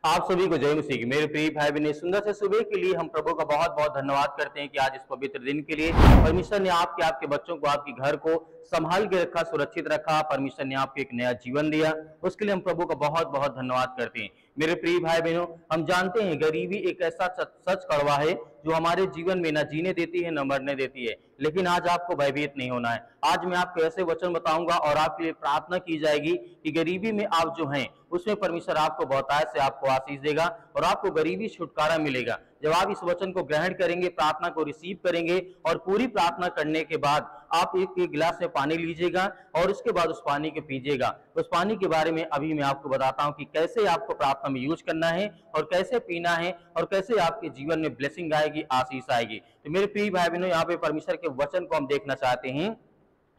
आप सभी को जय मसीह की। मेरे प्रिय भाई बहन, सुंदर से सुबह के लिए हम प्रभु का बहुत बहुत धन्यवाद करते हैं कि आज इस पवित्र दिन के लिए परमेश्वर ने आपके बच्चों को, आपके घर को संभाल के रखा, सुरक्षित रखा। परमेश्वर ने आपको एक नया जीवन दिया, उसके लिए हम प्रभु का बहुत बहुत धन्यवाद करते हैं। मेरे प्रिय भाई बहनों, हम जानते हैं गरीबी एक ऐसा सच कड़वा है जो हमारे जीवन में न जीने देती है न मरने देती है। लेकिन आज आपको भयभीत नहीं होना है। आज मैं आपको ऐसे वचन बताऊंगा और आपके लिए प्रार्थना की जाएगी कि गरीबी में आप जो हैं उसमें परमेश्वर आपको बहुतायत से आपको आशीष देगा और आपको गरीबी छुटकारा मिलेगा। जब आप इस वचन को ग्रहण करेंगे, प्रार्थना को रिसीव करेंगे और पूरी प्रार्थना करने के बाद आप एक गिलास में पानी लीजिएगा और उसके बाद उस पानी को पीजिएगा। उस पानी के बारे में अभी मैं आपको बताता हूं कि कैसे आपको प्रार्थना में यूज करना है और कैसे पीना है और कैसे आपके जीवन में ब्लेसिंग आएगी, आशीष आएगी। तो मेरे प्रिय भाई बहनों, यहाँ पे परमेश्वर के वचन को हम देखना चाहते हैं।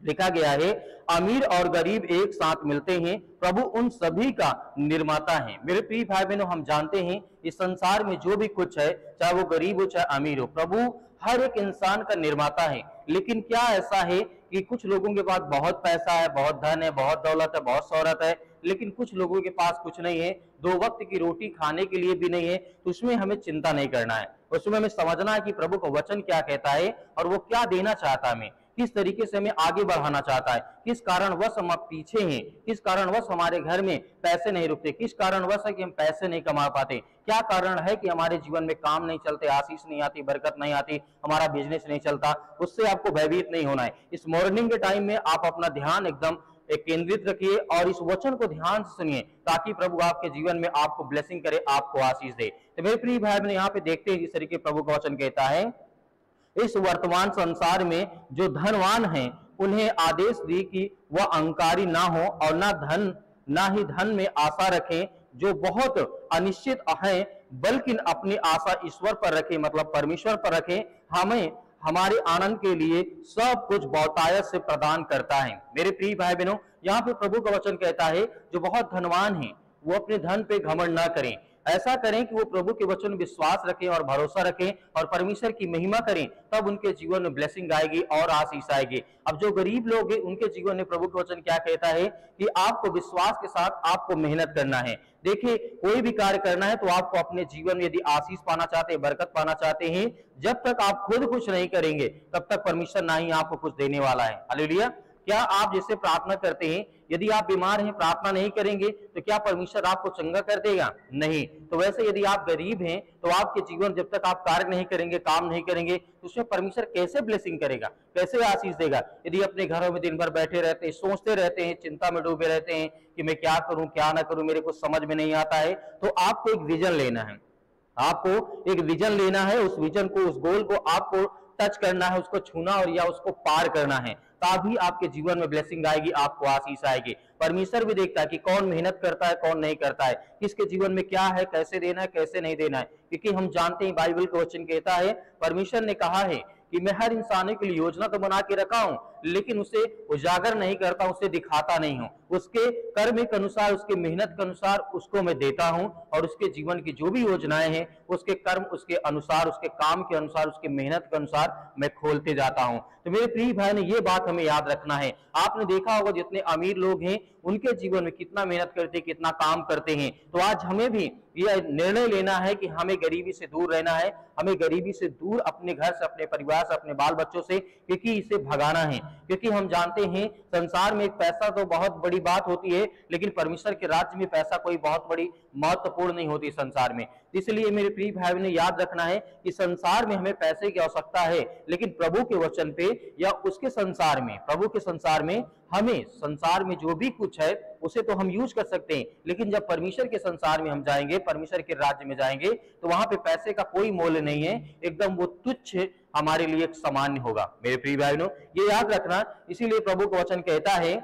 लिखा गया है, अमीर और गरीब एक साथ मिलते हैं, प्रभु उन सभी का निर्माता है। मेरे प्रिय भाई बहनों, हम जानते हैं इस संसार में जो भी कुछ है, चाहे वो गरीब हो चाहे अमीर हो, प्रभु हर एक इंसान का निर्माता है। लेकिन क्या ऐसा है कि कुछ लोगों के पास बहुत पैसा है, बहुत धन है, बहुत दौलत है, बहुत शोहरत है, लेकिन कुछ लोगों के पास कुछ नहीं है, दो वक्त की रोटी खाने के लिए भी नहीं है। तो उसमें हमें चिंता नहीं करना है, उसमें हमें समझना है कि प्रभु का वचन क्या कहता है और वो क्या देना चाहता है, हमें किस तरीके से हमें आगे बढ़ाना चाहता है, किस कारणवश हम अब पीछे हैं, किस कारणवश हमारे घर में पैसे नहीं रुकते, किस कारणवश है कि हम पैसे नहीं कमा पाते, क्या कारण है कि हमारे जीवन में काम नहीं चलते, आशीष नहीं आती, बरकत नहीं आती, हमारा बिजनेस नहीं चलता। उससे आपको भयभीत नहीं होना है। इस मॉर्निंग के टाइम में आप अपना ध्यान एकदम केंद्रित रखिए और इस वचन को ध्यान से सुनिए ताकि प्रभु आपके जीवन में आपको ब्लेसिंग करे, आपको आशीष दे। तो मेरे प्रिय भाई बहन, यहाँ पे देखते हैं जिस तरीके प्रभु का वचन कहता है, इस वर्तमान संसार में जो धनवान हैं उन्हें आदेश दी कि वह अहंकारी ना हो और ना ही धन में आशा रखें जो बहुत अनिश्चित है, बल्कि अपनी आशा ईश्वर पर रखें, मतलब परमेश्वर पर रखें। हमें हमारे आनंद के लिए सब कुछ बहुतायत से प्रदान करता है। मेरे प्रिय भाई बहनों, यहाँ पे प्रभु का वचन कहता है जो बहुत धनवान हैं वो अपने धन पे घमंड ना करें, ऐसा करें कि वो प्रभु के वचन में विश्वास रखें और भरोसा रखें और परमेश्वर की महिमा करें, तब उनके जीवन में ब्लेसिंग आएगी और आशीष आएगी। अब जो गरीब लोग हैं उनके जीवन में प्रभु के वचन क्या कहता है कि आपको विश्वास के साथ आपको मेहनत करना है। देखिए, कोई भी कार्य करना है तो आपको अपने जीवन में यदि आशीष पाना चाहते हैं, बरकत पाना चाहते हैं, जब तक आप खुद कुछ नहीं करेंगे तब तक परमेश्वर ना ही आपको कुछ देने वाला है। हालेलुया। क्या आप जिससे प्रार्थना करते हैं, यदि आप बीमार हैं, प्रार्थना नहीं करेंगे तो क्या परमेश्वर आपको चंगा कर देगा? नहीं। तो वैसे यदि आप गरीब हैं तो आपके जीवन जब तक आप कार्य नहीं करेंगे, काम नहीं करेंगे, तो उसमें परमेश्वर कैसे ब्लेसिंग करेगा, कैसे आशीष देगा? यदि अपने घरों में दिन भर बैठे रहते हैं, सोचते रहते हैं, चिंता में डूबे रहते हैं कि मैं क्या करूं क्या ना करूं, मेरे को समझ में नहीं आता है, तो आपको एक विजन लेना है। आपको एक विजन लेना है, उस विजन को, उस गोल को आपको टच करना है, उसको छूना और या उसको पार करना है, तभी आपके जीवन में ब्लेसिंग आएगी, आपको आशीष आएगी। परमेश्वर भी देखता है कि कौन मेहनत करता है, कौन नहीं करता है, किसके जीवन में क्या है, कैसे देना है, कैसे नहीं देना है। क्योंकि हम जानते हैं बाइबल का वचन कहता है, परमेश्वर ने कहा है कि मैं हर इंसान के लिए योजना तो बना के रखा हूं, लेकिन उसे उजागर नहीं करता, उसे दिखाता नहीं हूं। उसके कर्म के अनुसार, उसके मेहनत के अनुसार उसको मैं देता हूं और उसके जीवन की जो भी योजनाएं हैं उसके कर्म, उसके अनुसार, उसके काम के अनुसार, उसके मेहनत के अनुसार मैं खोलते जाता हूं। तो मेरे प्रिय भाई ने ये बात हमें याद रखना है। आपने देखा होगा जितने अमीर लोग हैं उनके जीवन में कितना मेहनत करते हैं, कितना काम करते हैं। तो आज हमें भी यह निर्णय लेना है कि हमें गरीबी से दूर रहना है, हमें गरीबी से दूर अपने घर से, अपने परिवार से, अपने बाल बच्चों से, क्योंकि इसे भगाना है। क्योंकि हम जानते हैं संसार में पैसा तो बहुत बड़ी बात होती है, लेकिन परमेश्वर के राज्य में पैसा कोई बहुत बड़ी महत्वपूर्ण नहीं होती संसार में। इसलिए मेरे प्रिय भाई ने याद रखना है कि संसार में हमें पैसे की आवश्यकता है, लेकिन प्रभु के वचन पे या उसके संसार में, प्रभु के संसार में, हमें संसार में जो भी कुछ है उसे तो हम यूज कर सकते हैं, लेकिन जब परमेश्वर के संसार में हम जाएंगे, परमेश्वर के राज्य में जाएंगे, तो वहां पे पैसे का कोई मोल नहीं है, एकदम वो तुच्छ हमारे लिए एक सामान्य होगा। मेरे प्रिय भाइयों, ये याद रखना। इसीलिए प्रभु का वचन कहता है,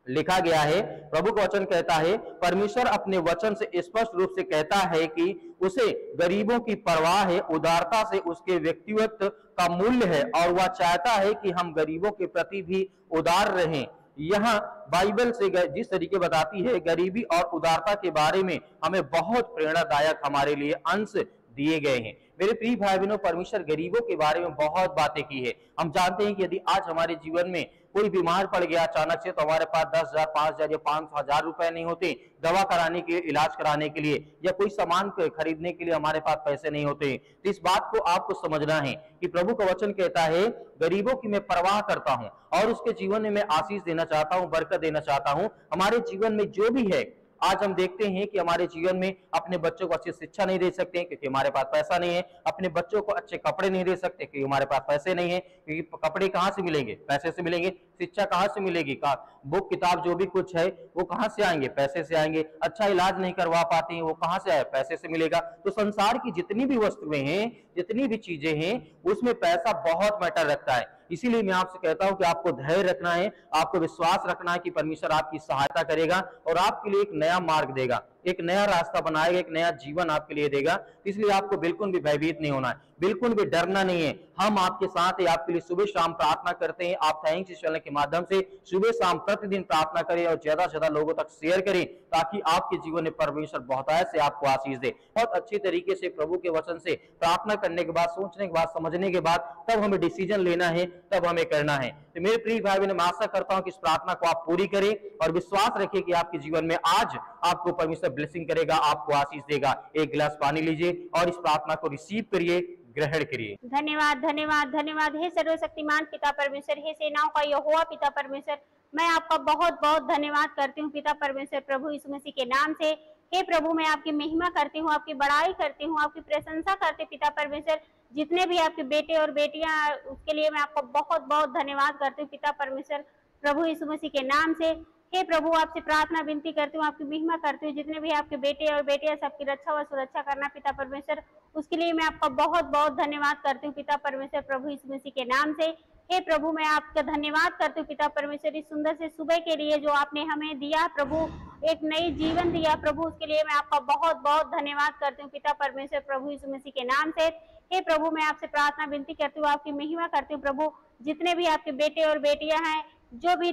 लिखा गया है, प्रभु का वचन कहता है, परमेश्वर अपने वचन से स्पष्ट रूप से कहता है कि उसे गरीबों की परवाह है, उदारता से उसके व्यक्तित्व का मूल्य है और वह चाहता है कि हम गरीबों के प्रति भी उदार रहें। यहाँ बाइबल से जिस तरीके बताती है गरीबी और उदारता के बारे में, हमें बहुत प्रेरणादायक हमारे लिए अंश दिए गए हैं। मेरे प्रिय भाई बहनों, परमेश्वर गरीबों के बारे में बहुत बातें की है। हम जानते हैं कि यदि आज हमारे जीवन में कोई बीमार पड़ गया अचानक से, तो हमारे पास 10,000, 5,000 या 5,000 रुपए नहीं होते दवा कराने के, इलाज कराने के लिए, या कोई सामान खरीदने के लिए हमारे पास पैसे नहीं होते। तो इस बात को आपको समझना है कि प्रभु का वचन कहता है, गरीबों की मैं परवाह करता हूं और उसके जीवन में मैं आशीष देना चाहता हूं, बरकत देना चाहता हूं। हमारे जीवन में जो भी है, आज हम देखते हैं कि हमारे जीवन में अपने बच्चों को अच्छी शिक्षा नहीं दे सकते क्योंकि हमारे पास पैसा नहीं है, अपने बच्चों को अच्छे कपड़े नहीं दे सकते क्योंकि हमारे पास पैसे नहीं है, क्योंकि कपड़े कहां से मिलेंगे, पैसे से मिलेंगे। शिक्षा कहां से मिलेगी, बुक किताब जो भी कुछ है वो कहां से आएंगे, पैसे से आएंगे। अच्छा इलाज नहीं करवा पाते हैं, वो कहां से आए, पैसे से मिलेगा। तो संसार की जितनी भी वस्तुएं हैं, जितनी भी चीजें हैं, उसमें पैसा बहुत मैटर रखता है। इसीलिए मैं आपसे कहता हूं कि आपको धैर्य रखना है, आपको विश्वास रखना है कि परमेश्वर आपकी सहायता करेगा और आपके लिए एक नया मार्ग देगा, एक नया रास्ता बनाएगा, एक नया जीवन आपके लिए देगा। इसलिए आपको बिल्कुल भी भयभीत नहीं होना है, बिल्कुल भी डरना नहीं है। हम आपके साथ हैं, आपके लिए सुबह शाम प्रार्थना करते हैं। आप थैंक्स चैनल के माध्यम से सुबह शाम प्रतिदिन प्रार्थना करें और ज्यादा से ज्यादा लोगों तक शेयर करें, ताकि आपके जीवन में परमेश्वर बहुतायत से आपको आशीष दे। बहुत अच्छी तरीके से प्रभु के वचन से प्रार्थना करने के बाद, सोचने के बाद, समझने के बाद तब हमें डिसीजन लेना है, तब हमें करना है। तो मेरे प्रिय भाई बहन, मैं आशा करता हूं कि इस प्रार्थना को आप पूरी करें और विश्वास रखें कि आपके जीवन में आज आपको परमेश्वर ब्लेसिंग करेगा, आपको आशीष देगा। एक गिलास पानी लीजिए और इस प्रार्थना को रिसीव करिए, ग्रहण करिए। धन्यवाद धन्यवाद धन्यवाद। हे सर्वशक्तिमान पिता परमेश्वर, हे सेनाओं का यहोवा पिता परमेश्वर, मैं आपका बहुत बहुत धन्यवाद करती हूँ पिता परमेश्वर, प्रभु यीशु मसीह के नाम से। हे प्रभु, मैं आपकी महिमा करती हूँ, आपकी बड़ाई करती हूँ, आपकी प्रशंसा करती हूँ पिता परमेश्वर। जितने भी आपके बेटे और बेटियां, उसके लिए मैं आपका बहुत बहुत धन्यवाद करती हूँ पिता परमेश्वर, प्रभु यीशु मसीह के नाम से। हे प्रभु, आपसे प्रार्थना विनती करती हूँ, आपकी महिमा करती हूँ, जितने भी आपके बेटे और बेटियां, सबकी रक्षा व सुरक्षा करना पिता परमेश्वर, उसके लिए मैं आपका बहुत बहुत धन्यवाद करती हूँ पिता परमेश्वर, प्रभु यीशु मसीह के नाम से। हे प्रभु, मैं आपका धन्यवाद करती हूँ पिता परमेश्वर, इस सुंदर से सुबह के लिए जो आपने हमें दिया प्रभु, एक नई जीवन दिया प्रभु, उसके लिए मैं आपका बहुत बहुत धन्यवाद करती हूँ पिता परमेश्वर, प्रभु यीशु मसीह के नाम से। हे प्रभु, मैं आपसे प्रार्थना विनती करती हूँ, आपकी महिमा करती हूँ प्रभु, जितने भी आपके बेटे और बेटियां हैं, जो भी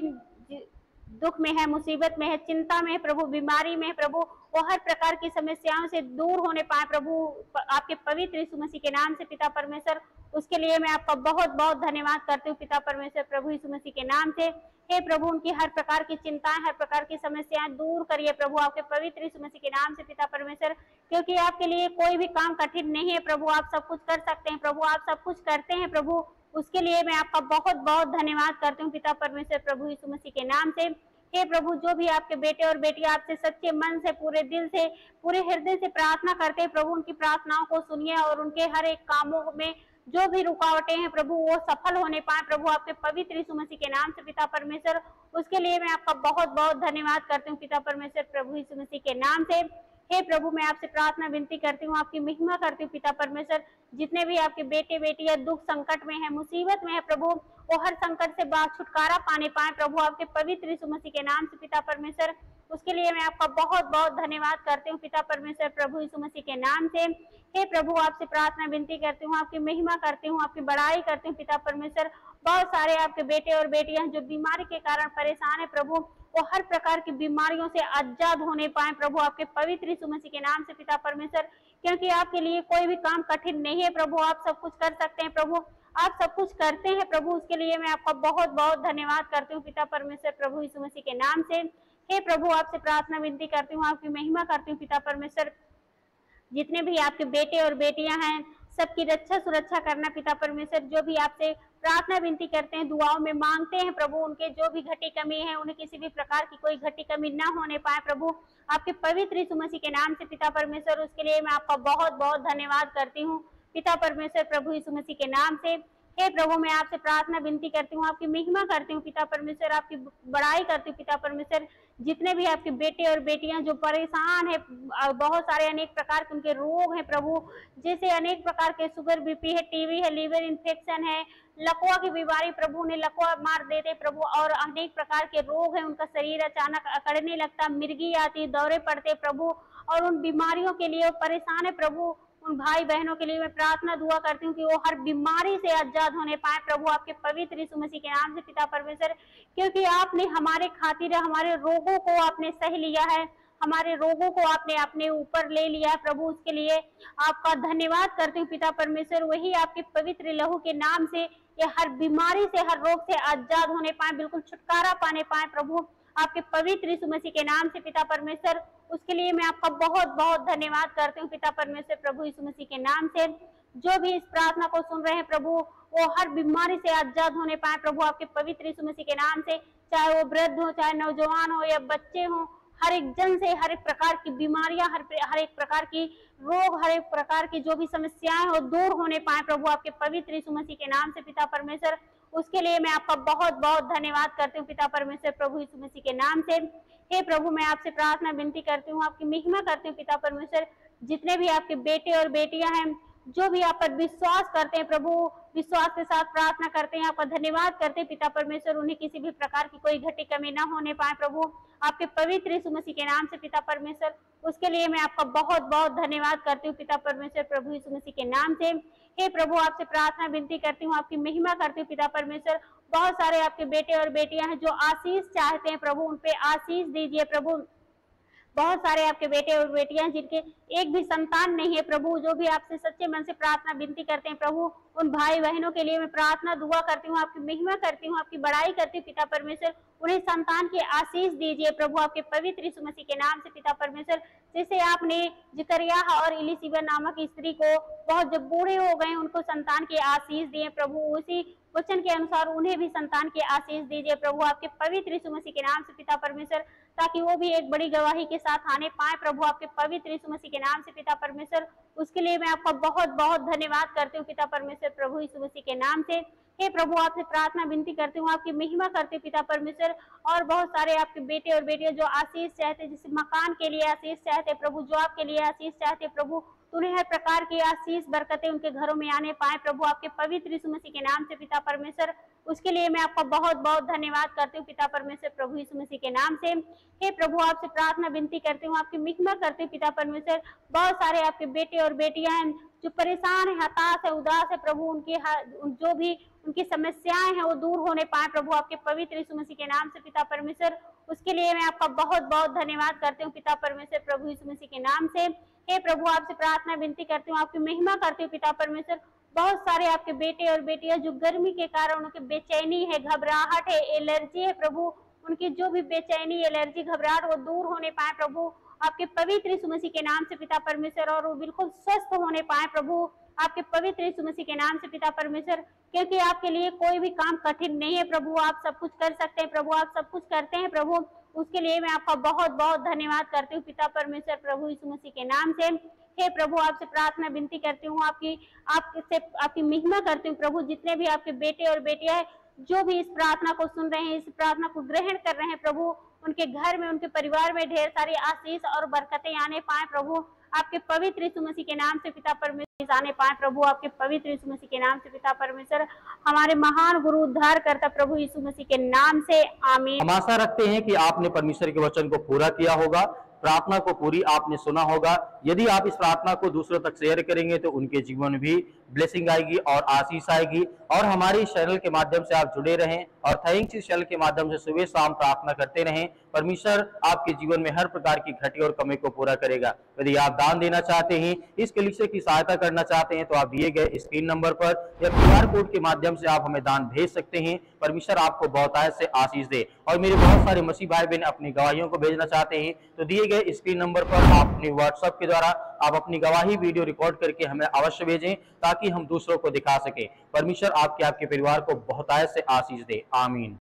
दुख में है, मुसीबत में है, चिंता में है प्रभु, बीमारी में है प्रभु, वो हर प्रकार की समस्याओं से दूर होने पाए प्रभु, आपके पवित्र यीशु मसीह के नाम से पिता परमेश्वर, उसके लिए मैं आपका बहुत बहुत धन्यवाद करती हूँ पिता परमेश्वर, प्रभु यीशु मसीह के नाम से। हे प्रभु, उनकी हर प्रकार की चिंताएं, हर प्रकार की समस्याएं दूर करिए प्रभु, आपके पवित्र यीशु मसीह के नाम से पिता परमेश्वर, क्योंकि आपके लिए कोई भी काम कठिन नहीं है प्रभु, आप सब कुछ कर सकते हैं प्रभु, आप सब कुछ करते हैं प्रभु, उसके लिए मैं आपका बहुत बहुत धन्यवाद करती हूँ पिता परमेश्वर, प्रभु यीशु मसीह के नाम से। हे प्रभु, जो भी आपके बेटे और बेटियां आपसे सच्चे मन से, पूरे दिल से, पूरे हृदय से प्रार्थना करते हैं प्रभु, उनकी प्रार्थनाओं को सुनिए और उनके हर एक कामों में जो भी रुकावटें हैं प्रभु, वो सफल होने पाए प्रभु, आपके पवित्र यीशु मसीह के नाम से पिता परमेश्वर, उसके लिए मैं आपका बहुत बहुत धन्यवाद करती हूँ पिता परमेश्वर, प्रभु यीशु मसीह के नाम से। हे प्रभु, मैं आपसे प्रार्थना विनती करती हूँ, आपकी महिमा करती हूँ पिता परमेश्वर, जितने भी आपके बेटे बेटियां दुख संकट में है, मुसीबत में है प्रभु, वो हर संकट से छुटकारा पाने पाए प्रभु, आपके पवित्र यीशु मसीह के नाम से पिता परमेश्वर, उसके लिए मैं आपका बहुत बहुत धन्यवाद करती हूँ पिता परमेश्वर, प्रभु यीशु मसीह के नाम से। हे प्रभु, आपसे प्रार्थना विनती करती हूँ, आपकी महिमा करती हूँ, आपकी बड़ाई करती हूँ पिता परमेश्वर। बहुत सारे आपके बेटे और बेटियां जो बीमारी के कारण परेशान है प्रभु, वो हर प्रकार की बीमारियों से आजाद होने पाए प्रभु, आपके पवित्र यीशु मसीह के नाम से पिता परमेश्वर, क्योंकि आपके लिए कोई भी काम कठिन नहीं है प्रभु, आप सब कुछ कर सकते हैं प्रभु, आप सब कुछ करते हैं प्रभु, उसके लिए मैं आपका बहुत बहुत धन्यवाद करती हूँ पिता परमेश्वर, प्रभु यीशु मसीह के नाम से। हे प्रभु, आपसे प्रार्थना विनती करती हूँ, आपकी महिमा करती हूँ पिता परमेश्वर, जितने भी आपके बेटे और बेटियां हैं, सबकी रक्षा सुरक्षा करना पिता परमेश्वर, जो भी आपसे प्रार्थना विनती करते हैं, दुआओं में मांगते हैं प्रभु, उनके जो भी घटी कमी है, उन्हें किसी भी प्रकार की कोई घटी कमी ना होने पाए प्रभु, आपके पवित्र यीशु मसीह के नाम से पिता परमेश्वर, उसके लिए मैं आपका बहुत बहुत धन्यवाद करती हूँ पिता परमेश्वर, प्रभु यीशु मसीह के नाम से। हे प्रभु, मैं आपसे प्रार्थना विनती करती हूँ, आपकी महिमा करती हूँ पिता परमेश्वर, आपकी बड़ाई करती हूँ पिता परमेश्वर, जितने भी आपके बेटे और बेटियां जो परेशान है, बहुत सारे अनेक प्रकार के उनके रोग हैं प्रभु, जैसे अनेक प्रकार के शुगर, बीपी है, टीबी है, लीवर इन्फेक्शन है, लकवा की बीमारी प्रभु, उन्हें लकवा मार देते प्रभु, और अनेक प्रकार के रोग हैं, उनका शरीर अचानक अकड़ने लगता, मिर्गी आती, दौरे पड़ते प्रभु, और उन बीमारियों के लिए वो परेशान है प्रभु, उन भाई बहनों के लिए मैं प्रार्थना दुआ करती हूँ कि वो हर बीमारी से आजाद होने पाए प्रभु, आपके पवित्र यीशु मसीह के नाम से पिता परमेश्वर, क्योंकि आपने हमारे खातिर हमारे रोगों को आपने सह लिया है, हमारे रोगों को आपने अपने ऊपर ले लिया है प्रभु, उसके लिए आपका धन्यवाद करती हूँ पिता परमेश्वर। वही आपके पवित्र लहू के नाम से ये हर बीमारी से, हर रोग से आजाद होने पाए, बिल्कुल छुटकारा पाने पाए प्रभु, आपके पवित्र यीशु मसीह के नाम से पिता परमेश्वर। उसके लिए मैं आपका बहुत बहुत धन्यवाद करती हूँ पिता परमेश्वर प्रभु यीशु मसीह के नाम से। जो भी इस प्रार्थना को सुन रहे हैं प्रभु, वो हर बीमारी से आजाद होने पाए प्रभु, आपके पवित्र यीशु मसीह के नाम से। चाहे वो वृद्ध हो, चाहे नौजवान हो या बच्चे हो, हर एक जन से हर एक प्रकार की बीमारियां, हर एक प्रकार की रोग, हर एक प्रकार की जो भी समस्याएं हो दूर होने पाए प्रभु, आपके पवित्र यीशु मसीह के नाम से पिता परमेश्वर। उसके लिए मैं आपका बहुत बहुत धन्यवाद करती हूँ पिता परमेश्वर प्रभु यीशु मसीह के नाम से। हे प्रभु, मैं आपसे प्रार्थना विनती करती हूँ, आपकी महिमा करती हूँ पिता परमेश्वर। जितने भी आपके बेटे और बेटियां हैं, जो भी आप पर विश्वास करते हैं प्रभु, विश्वास के साथ प्रार्थना करते हैं, आपका धन्यवाद करते हैं पिता परमेश्वर, उन्हें किसी भी प्रकार की कोई घटी कमी न होने पाए प्रभु, आपके पवित्र यीशु मसीह के नाम से पिता परमेश्वर। उसके लिए मैं आपका बहुत बहुत धन्यवाद करती हूँ पिता परमेश्वर प्रभु यीशु मसीह के नाम से। हे प्रभु, आपसे प्रार्थना विनती करती हूँ, आपकी महिमा करती हूँ पिता परमेश्वर। बहुत सारे आपके बेटे और बेटियां हैं जो आशीष चाहते हैं प्रभु, उन पे आशीष दीजिए प्रभु। बहुत सारे आपके बेटे और बेटियां जिनके एक भी संतान नहीं है प्रभु, जो भी आपसे सच्चे मन से प्रार्थना विनती करते हैं प्रभु, उन भाई बहनों के लिए मैं प्रार्थना दुआ करती हूँ, आपकी महिमा करती हूँ, आपकी बड़ाई करती हूँ पिता परमेश्वर। उन्हें संतान की आशीष दीजिए प्रभु, आपके पवित्र यीशु मसीह के नाम से पिता परमेश्वर। जैसे आपने जिकरिया और इलिशिबा नामक स्त्री को, बहुत जब बूढ़े हो गए उनको संतान की आशीष दिए प्रभु, उसी वचन के अनुसार उन्हें भी संतान की आशीष दीजिए प्रभु, आपके पवित्र यीशु मसीह के नाम से पिता परमेश्वर, ताकि वो भी एक बड़ी गवाही के साथ आने पाए प्रभु, आपके पवित्र यीशु मसीह के नाम से पिता परमेश्वर। उसके लिए मैं आपका बहुत बहुत धन्यवाद करती हूँ पिता परमेश्वर प्रभु यीशु मसीह के नाम से। हे प्रभु, आपसे प्रार्थना विनती करती हूँ, आपकी महिमा करती हूँ पिता परमेश्वर। और बहुत सारे आपके बेटे और बेटियां जो आशीष चाहते, जैसे मकान के लिए आशीष चाहते प्रभु, जॉब के लिए आशीष चाहते प्रभु, तो उन्हें हर प्रकार की आशीष बरकतें उनके घरों में आने पाए प्रभु, आपके पवित्र यीशु मसीह के नाम से पिता परमेश्वर। उसके लिए मैं आपका बहुत बहुत धन्यवाद करती हूँ पिता परमेश्वर प्रभु यीशु मसीह के नाम से। हे प्रभु, आपसे प्रार्थना विनती करती हूँ, आपकी महिमा करती हूँ पिता परमेश्वर। बहुत सारे आपके बेटे और बेटियां हैं जो परेशान है, हताश है, उदास है प्रभु, उनकी जो भी उनकी समस्याएं हैं वो दूर होने पाए प्रभु, आपके पवित्र यीशु मसीह के नाम से पिता परमेश्वर। उसके लिए मैं आपका बहुत बहुत धन्यवाद करती हूँ पिता परमेश्वर प्रभु यीशु मसीह के नाम से। हे प्रभु, आपसे प्रार्थना विनती करती हूँ, आपकी महिमा करती हूँ पिता परमेश्वर। बहुत सारे आपके बेटे और बेटियां जो गर्मी के कारण उनकी बेचैनी है, घबराहट है, एलर्जी है प्रभु, उनकी जो भी बेचैनी, एलर्जी, घबराहट वो दूर होने पाए प्रभु, आपके पवित्र यीशु मसीह के नाम से पिता परमेश्वर। और वो बिल्कुल स्वस्थ होने पाए प्रभु, आपके पवित्र यीशु मसीह के नाम से पिता परमेश्वर। क्योंकि आपके लिए कोई भी काम कठिन नहीं है प्रभु, आप सब कुछ कर सकते हैं प्रभु, आप सब कुछ करते हैं प्रभु। उसके लिए मैं आपका बहुत बहुत धन्यवाद करती हूँ पिता परमेश्वर प्रभु यीशु मसीह के नाम से। हे प्रभु, आपसे प्रार्थना विनती करती हूँ, आपकी महिमा करती हूँ प्रभु। जितने भी आपके बेटे और बेटियां हैं जो भी इस प्रार्थना को सुन रहे हैं, इस प्रार्थना को ग्रहण कर रहे हैं प्रभु, उनके घर में, उनके परिवार में ढेर सारी आशीष और बरकतें आने पाए प्रभु, आपके पवित्र यीशु मसीह के नाम से पिता परमेश्वर आने पाए प्रभु, आपके पवित्र यीशु मसीह के नाम से पिता परमेश्वर। हमारे महान गुरु उद्धार करता प्रभु यीशु मसीह के नाम से, आमीन। हम आशा रखते हैं कि आपने परमेश्वर के वचन को पूरा किया होगा, प्रार्थना को पूरी आपने सुना होगा। यदि आप इस प्रार्थना को दूसरों तक शेयर करेंगे तो उनके जीवन में भी ब्लेसिंग आएगी और आशीष आएगी। और हमारे इस चैनल के माध्यम से आप जुड़े रहें और थैंक्स इस चैनल के माध्यम से सुबह शाम प्रार्थना करते रहें। परमेश्वर आपके जीवन में हर प्रकार की घटी और कमी को पूरा करेगा। यदि आप दान देना चाहते हैं, इस कलीसिया की सहायता करना चाहते हैं, तो आप दिए गए स्क्रीन नंबर पर या QR कोड के माध्यम से आप हमें दान भेज सकते हैं। परमेश्वर आपको बहुतायत से आशीष दे। और मेरे बहुत सारे मसीह भाई बहन अपनी गवाहियों को भेजना चाहते हैं, तो दिए गए स्क्रीन नंबर पर आप अपने व्हाट्सएप के द्वारा आप अपनी गवाही वीडियो रिकॉर्ड करके हमें अवश्य भेजें, ताकि हम दूसरों को दिखा सके। परमेश्वर आपके परिवार को बहुतायत से आशीष दे। आमीन।